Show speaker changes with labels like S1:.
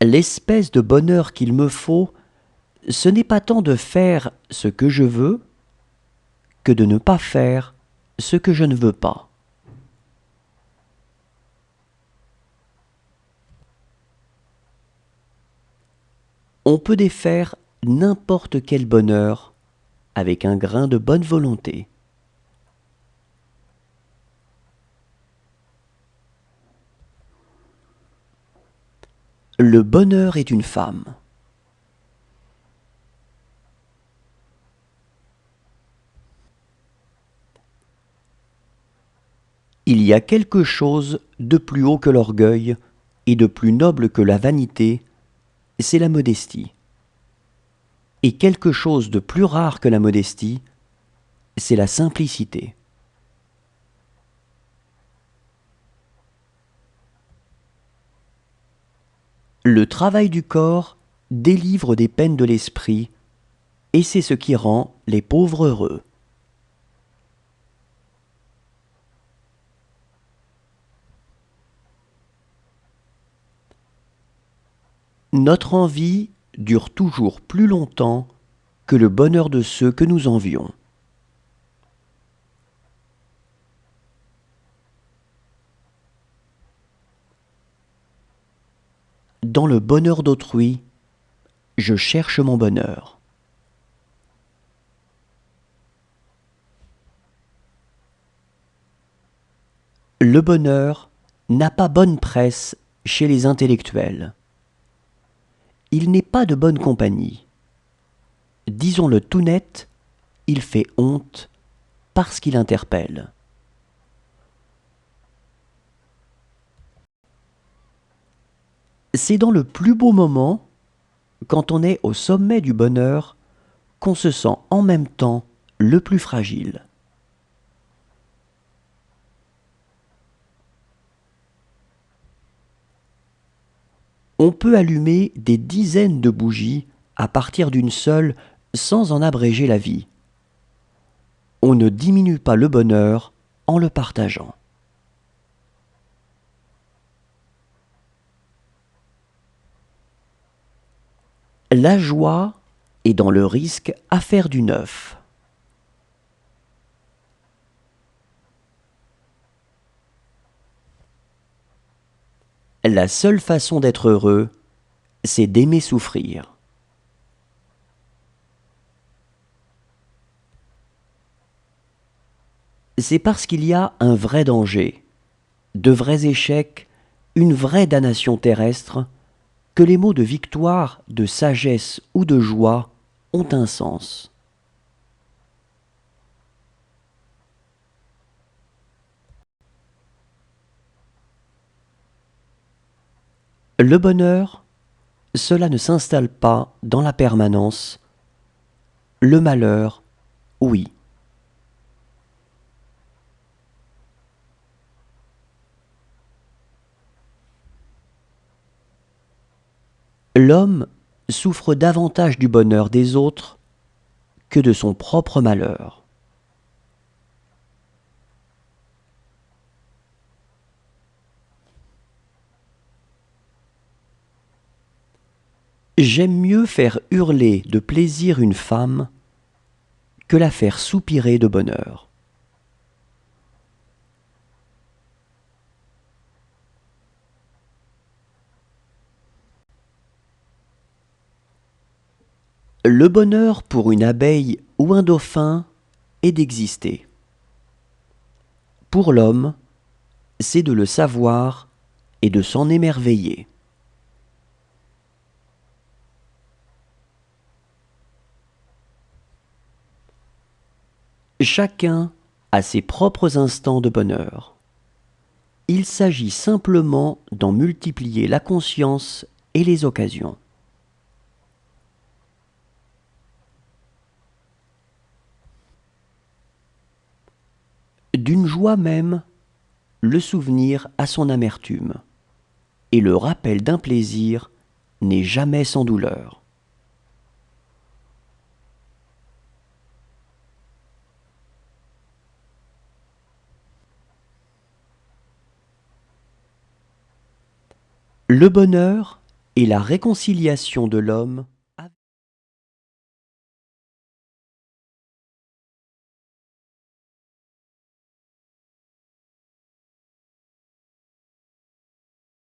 S1: L'espèce de bonheur qu'il me faut, ce n'est pas tant de faire ce que je veux que de ne pas faire ce que je ne veux pas. On peut défaire n'importe quel bonheur avec un grain de bonne volonté. Le bonheur est une femme. Il y a quelque chose de plus haut que l'orgueil et de plus noble que la vanité, c'est la modestie. Et quelque chose de plus rare que la modestie, c'est la simplicité. Le travail du corps délivre des peines de l'esprit, et c'est ce qui rend les pauvres heureux. Notre envie dure toujours plus longtemps que le bonheur de ceux que nous envions. Dans le bonheur d'autrui, je cherche mon bonheur. Le bonheur n'a pas bonne presse chez les intellectuels. Il n'est pas de bonne compagnie. Disons-le tout net, il fait honte parce qu'il interpelle. C'est dans le plus beau moment, quand on est au sommet du bonheur, qu'on se sent en même temps le plus fragile. On peut allumer des dizaines de bougies à partir d'une seule sans en abréger la vie. On ne diminue pas le bonheur en le partageant. La joie est dans le risque à faire du neuf. La seule façon d'être heureux, c'est d'aimer souffrir. C'est parce qu'il y a un vrai danger, de vrais échecs, une vraie damnation terrestre, que les mots de victoire, de sagesse ou de joie ont un sens. Le bonheur, cela ne s'installe pas dans la permanence. Le malheur, oui. L'homme souffre davantage du bonheur des autres que de son propre malheur. J'aime mieux faire hurler de plaisir une femme que la faire soupirer de bonheur. Le bonheur pour une abeille ou un dauphin est d'exister. Pour l'homme, c'est de le savoir et de s'en émerveiller. Chacun a ses propres instants de bonheur. Il s'agit simplement d'en multiplier la conscience et les occasions. D'une joie même, le souvenir a son amertume, et le rappel d'un plaisir n'est jamais sans douleur. Le bonheur et la réconciliation de l'homme